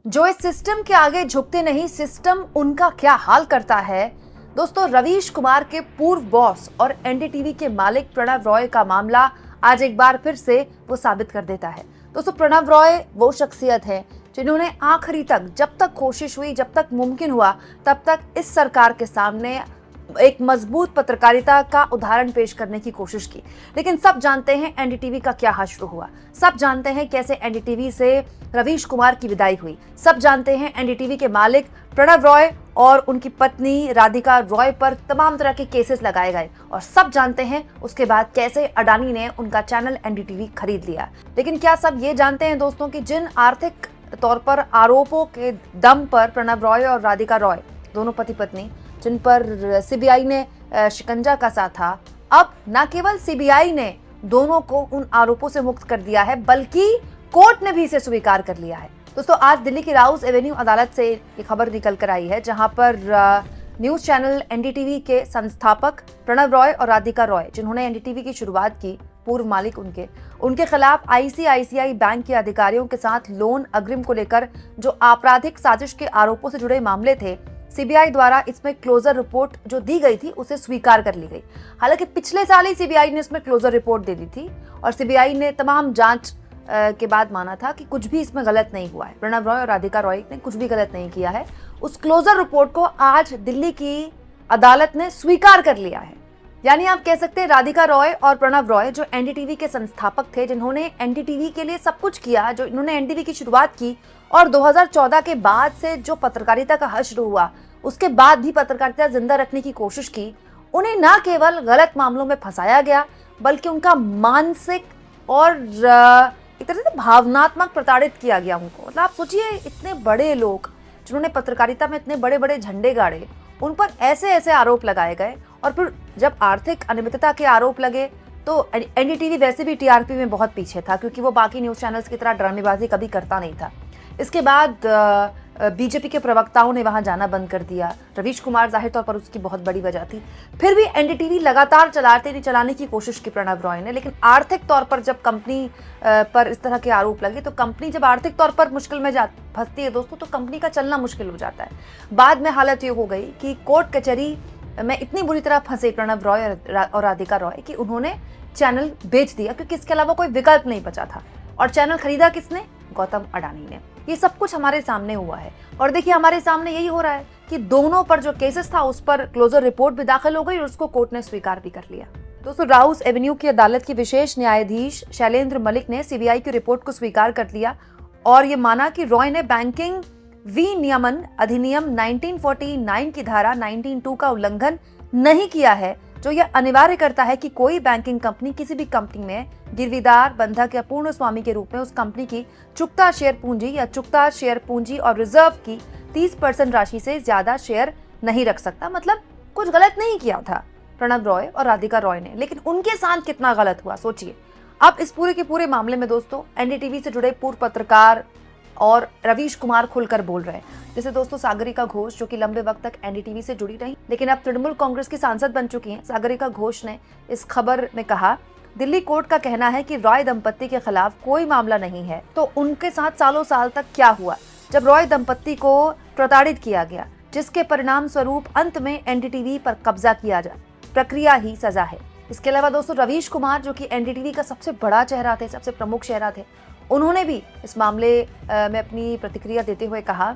जो इस सिस्टम के आगे झुकते नहीं, सिस्टम उनका क्या हाल करता है। दोस्तों, रवीश कुमार के पूर्व बॉस और एनडीटीवी के मालिक प्रणव रॉय का मामला आज एक बार फिर से वो साबित कर देता है। दोस्तों, प्रणव रॉय वो शख्सियत है जिन्होंने आखिरी तक, जब तक कोशिश हुई, जब तक मुमकिन हुआ, तब तक इस सरकार के सामने एक मजबूत पत्रकारिता का उदाहरण पेश करने की कोशिश की। लेकिन सब जानते हैं एनडीटीवी का क्या हश्र हुआ, सब जानते हैं कैसे एनडीटीवी से रवीश कुमार की विदाई हुई, सब जानते हैं एनडीटीवी के मालिक प्रणव रॉय और उनकी पत्नी राधिका रॉय पर तमाम तरह के केसेस लगाए गए, और सब जानते हैं उसके बाद कैसे अडानी ने उनका चैनल एनडीटीवी खरीद लिया। लेकिन क्या सब ये जानते हैं दोस्तों कि जिन आर्थिक तौर पर आरोपों के दम पर प्रणव रॉय और राधिका रॉय, दोनों पति पत्नी, जिन पर सीबीआई ने शिकंजा कसा था, अब न केवल सीबीआई ने दोनों को उन आरोपों से मुक्त कर दिया है, बल्कि कोर्ट ने भी इसे स्वीकार कर लिया है। दोस्तों, आज दिल्ली की राउस एवेन्यू अदालत से ये खबर निकल कर आई है, जहां पर न्यूज चैनल एनडीटीवी के संस्थापक प्रणव रॉय और राधिका रॉय, जिन्होंने एनडीटीवी की शुरुआत की, पूर्व मालिक उनके खिलाफ आईसीआईसीआई बैंक के अधिकारियों के साथ लोन अग्रिम को लेकर जो आपराधिक साजिश के आरोपों से जुड़े मामले थे, सीबीआई द्वारा इसमें क्लोजर रिपोर्ट जो दी गई थी उसे स्वीकार कर ली गई। हालांकि पिछले साल ही सीबीआई ने इसमें क्लोजर रिपोर्ट दे दी थी और सीबीआई ने तमाम जांच के बाद माना था कि कुछ भी इसमें गलत नहीं हुआ है, प्रणव रॉय और राधिका रॉय ने कुछ भी गलत नहीं किया है। उस क्लोजर रिपोर्ट को आज दिल्ली की अदालत ने स्वीकार कर लिया है। यानी आप कह सकते हैं राधिका रॉय और प्रणव रॉय, जो एनडीटीवी के संस्थापक थे, जिन्होंने एनडीटीवी के लिए सब कुछ किया, जो इन्होंने एनडीटीवी की शुरुआत की और 2014 के बाद से जो पत्रकारिता का हश्र हुआ, उसके बाद भी पत्रकारिता जिंदा रखने की कोशिश की, उन्हें न केवल गलत मामलों में फंसाया गया, बल्कि उनका मानसिक और एक तरह से भावनात्मक प्रताड़ित किया गया उनको। मतलब आप सोचिए, इतने बड़े लोग जिन्होंने पत्रकारिता में इतने बड़े बड़े झंडे गाड़े, उन पर ऐसे ऐसे आरोप लगाए गए, और फिर जब आर्थिक अनियमितता के आरोप लगे तो एनडीटीवी वैसे भी टीआरपी में बहुत पीछे था, क्योंकि वो बाकी न्यूज चैनल्स की तरह ड्रामेबाजी कभी करता नहीं था। इसके बाद बीजेपी के प्रवक्ताओं ने वहां जाना बंद कर दिया। रवीश कुमार जाहिर तौर पर उसकी बहुत बड़ी वजह थी। फिर भी एनडीटीवी लगातार चलाने की कोशिश की प्रणव रॉय ने, लेकिन आर्थिक तौर पर जब कंपनी पर इस तरह के आरोप लगे, तो कंपनी जब आर्थिक तौर पर मुश्किल में फंसती है दोस्तों, तो कंपनी का चलना मुश्किल हो जाता है। बाद में हालत ये हो गई कि कोर्ट कचहरी में इतनी बुरी तरह फंसे प्रणव रॉय और राधिका रॉय कि उन्होंने चैनल बेच दिया, क्योंकि इसके अलावा कोई विकल्प नहीं बचा था। और चैनल खरीदा किसने? गौतम अडानी ने। ये सब कुछ हमारे सामने हुआ है, और देखिए हमारे सामने यही हो रहा है कि दोनों पर जो केसेस था उस पर क्लोजर रिपोर्ट भी दाखिल हो गई और उसको कोर्ट ने स्वीकार भी कर लिया। दोस्तों, राउस एवेन्यू की अदालत की विशेष न्यायाधीश शैलेंद्र मलिक ने सीबीआई की रिपोर्ट को स्वीकार कर लिया और ये माना कि रॉय ने बैंकिंग विनियमन अधिनियम 1949 की धारा 19(2) का उल्लंघन नहीं किया है, जो यह अनिवार्य करता है कि कोई बैंकिंग कंपनी किसी भी कंपनी में गिरवीदार, बंधक या पूर्ण स्वामी के रूप में उस कंपनी की चुकता शेयर पूंजी या चुकता शेयर पूंजी और रिजर्व की 30% राशि से ज्यादा शेयर नहीं रख सकता। मतलब कुछ गलत नहीं किया था प्रणव रॉय और राधिका रॉय ने, लेकिन उनके साथ कितना गलत हुआ सोचिए। अब इस पूरे के पूरे मामले में दोस्तों, एनडीटीवी से जुड़े पूर्व पत्रकार और रवीश कुमार खुलकर बोल रहे हैं। जैसे दोस्तों सागरिका घोष, जो कि लंबे वक्त तक एनडीटीवी से जुड़ी रही, लेकिन अब तृणमूल कांग्रेस की सांसद बन चुकी हैं, सागरिका घोष ने इस खबर में कहा, दिल्ली कोर्ट का कहना है कि रॉय दंपत्ति के खिलाफ कोई मामला नहीं है, तो उनके साथ सालों साल तक क्या हुआ जब रॉय दंपत्ति को प्रताड़ित किया गया, जिसके परिणाम स्वरूप अंत में एनडीटीवी पर कब्जा किया जाए, प्रक्रिया ही सजा है। इसके अलावा दोस्तों, रवीश कुमार, जो कि एनडीटीवी का सबसे बड़ा चेहरा थे, सबसे प्रमुख चेहरा थे, उन्होंने भी इस मामले में अपनी प्रतिक्रिया देते हुए कहा,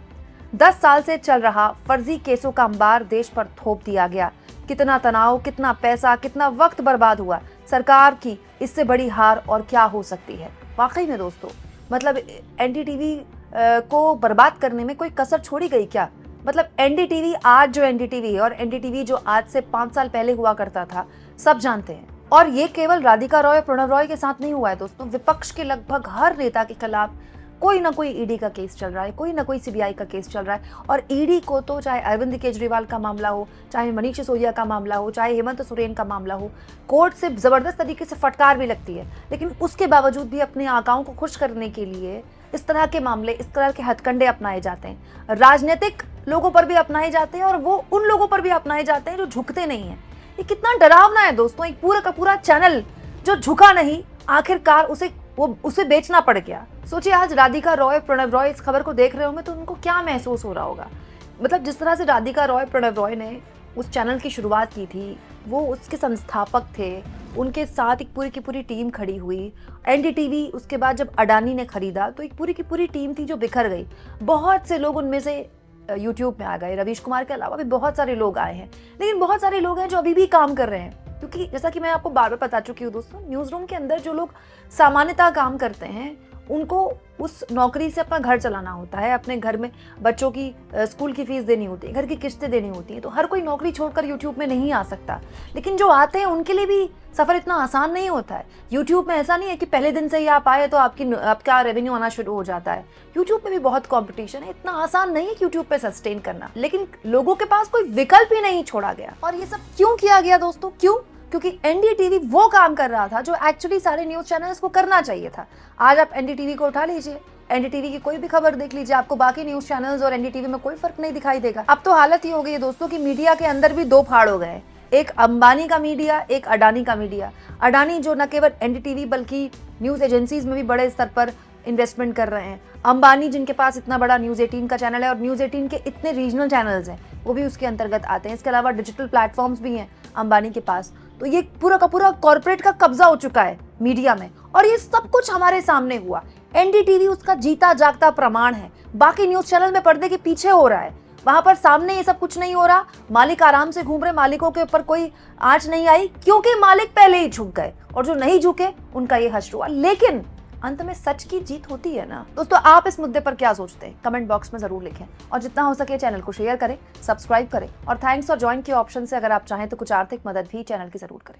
10 साल से चल रहा फर्जी केसों का अंबार देश पर थोप दिया गया। कितना तनाव, कितना पैसा, कितना वक्त बर्बाद हुआ। सरकार की इससे बड़ी हार और क्या हो सकती है। वाकई में दोस्तों, मतलब एनडीटीवी को बर्बाद करने में कोई कसर छोड़ी गई क्या? मतलब एनडीटीवी आज जो एनडीटीवी है और एनडीटीवी जो आज से 5 साल पहले हुआ करता था, सब जानते हैं। और ये केवल राधिका रॉय, प्रणव रॉय के साथ नहीं हुआ है दोस्तों, विपक्ष के लगभग हर नेता के खिलाफ कोई ना कोई ईडी का केस चल रहा है, कोई ना कोई सीबीआई का केस चल रहा है। और ईडी को तो चाहे अरविंद केजरीवाल का मामला हो, चाहे मनीष सिसोदिया का मामला हो, चाहे हेमंत सोरेन का मामला हो, कोर्ट से जबरदस्त तरीके से फटकार भी लगती है, लेकिन उसके बावजूद भी अपने आकाओं को खुश करने के लिए इस तरह के मामले, इस तरह के हथकंडे अपनाए जाते हैं। राजनीतिक लोगों पर भी अपनाए जाते हैं और वो उन लोगों पर भी अपनाए जाते हैं जो झुकते नहीं हैं। ये कितना डरावना है दोस्तों। एक पूरा का पूरा चैनल जो झुका नहीं, आखिरकार उसे बेचना पड़ गया। सोचिए आज राधिका रॉय, प्रणव रॉय इस खबर को देख रहे होंगे तो उनको क्या महसूस हो रहा होगा। मतलब जिस तरह से राधिका रॉय, प्रणव रॉय ने उस चैनल की शुरुआत की थी, वो उसके संस्थापक थे, उनके साथ एक पूरी की पूरी टीम खड़ी हुई। एनडीटीवी उसके बाद जब अडानी ने खरीदा तो एक पूरी की पूरी टीम थी जो बिखर गई। बहुत से लोग उनमें से यूट्यूब में आ गए, रवीश कुमार के अलावा भी बहुत सारे लोग आए हैं, लेकिन बहुत सारे लोग हैं जो अभी भी काम कर रहे हैं। क्योंकि जैसा कि मैं आपको बार बार बता चुकी हूँ दोस्तों, न्यूज़ रूम के अंदर जो लोग सामान्यतः काम करते हैं उनको उस नौकरी से अपना घर चलाना होता है, अपने घर में बच्चों की स्कूल की फीस देनी होती है, घर की किस्तें देनी होती हैं, तो हर कोई नौकरी छोड़कर यूट्यूब में नहीं आ सकता। लेकिन जो आते हैं उनके लिए भी सफ़र इतना आसान नहीं होता है। यूट्यूब में ऐसा नहीं है कि पहले दिन से ही आप आए तो आपका रेवेन्यू आना शुरू हो जाता है। यूट्यूब में भी बहुत कॉम्पिटिशन है, इतना आसान नहीं है यूट्यूब पे सस्टेन करना। लेकिन लोगों के पास कोई विकल्प ही नहीं छोड़ा गया। और ये सब क्यों किया गया दोस्तों? क्यों? क्योंकि एनडीटीवी वो काम कर रहा था जो एक्चुअली सारे न्यूज़ चैनल्स को करना चाहिए था। आज आप एनडीटीवी को उठा लीजिए, एनडीटीवी की कोई भी खबर देख लीजिए, आपको बाकी न्यूज़ चैनल्स और एनडीटीवी में कोई फर्क नहीं दिखाई देगा। अब तो हालत ये हो गई है दोस्तों कि मीडिया के अंदर भी दो फाड़ हो गए, एक अंबानी का मीडिया, एक अडानी का मीडिया। अडानी जो न केवल एनडीटीवी बल्कि न्यूज़ एजेंसीज में भी बड़े स्तर पर इन्वेस्टमेंट कर रहे हैं। अंबानी जिनके पास इतना बड़ा न्यूज़ 18 का चैनल है और न्यूज़ 18 के इतने रीजनल चैनल्स हैं वो भी उसके अंतर्गत आते हैं। इसके अलावा डिजिटल प्लेटफॉर्म्स भी हैं अंबानी के पास। तो ये पूरा का पूरा कॉर्पोरेट का कब्जा हो चुका है मीडिया में, और ये सब कुछ हमारे सामने हुआ। एनडीटीवी उसका जीता जागता प्रमाण है। बाकी न्यूज़ चैनल में पर्दे के पीछे हो रहा है, वहां पर सामने ये सब कुछ नहीं हो रहा। मालिक आराम से घूम रहे, मालिकों के ऊपर कोई आंच नहीं आई क्योंकि मालिक पहले ही झुक गए, और जो नहीं झुके उनका ये हश्र हुआ। लेकिन अंत में सच की जीत होती है ना दोस्तों। आप इस मुद्दे पर क्या सोचते हैं कमेंट बॉक्स में जरूर लिखें, और जितना हो सके चैनल को शेयर करें, सब्सक्राइब करें, और थैंक्स और ज्वाइन के ऑप्शन से अगर आप चाहें तो कुछ आर्थिक मदद भी चैनल की जरूर करें।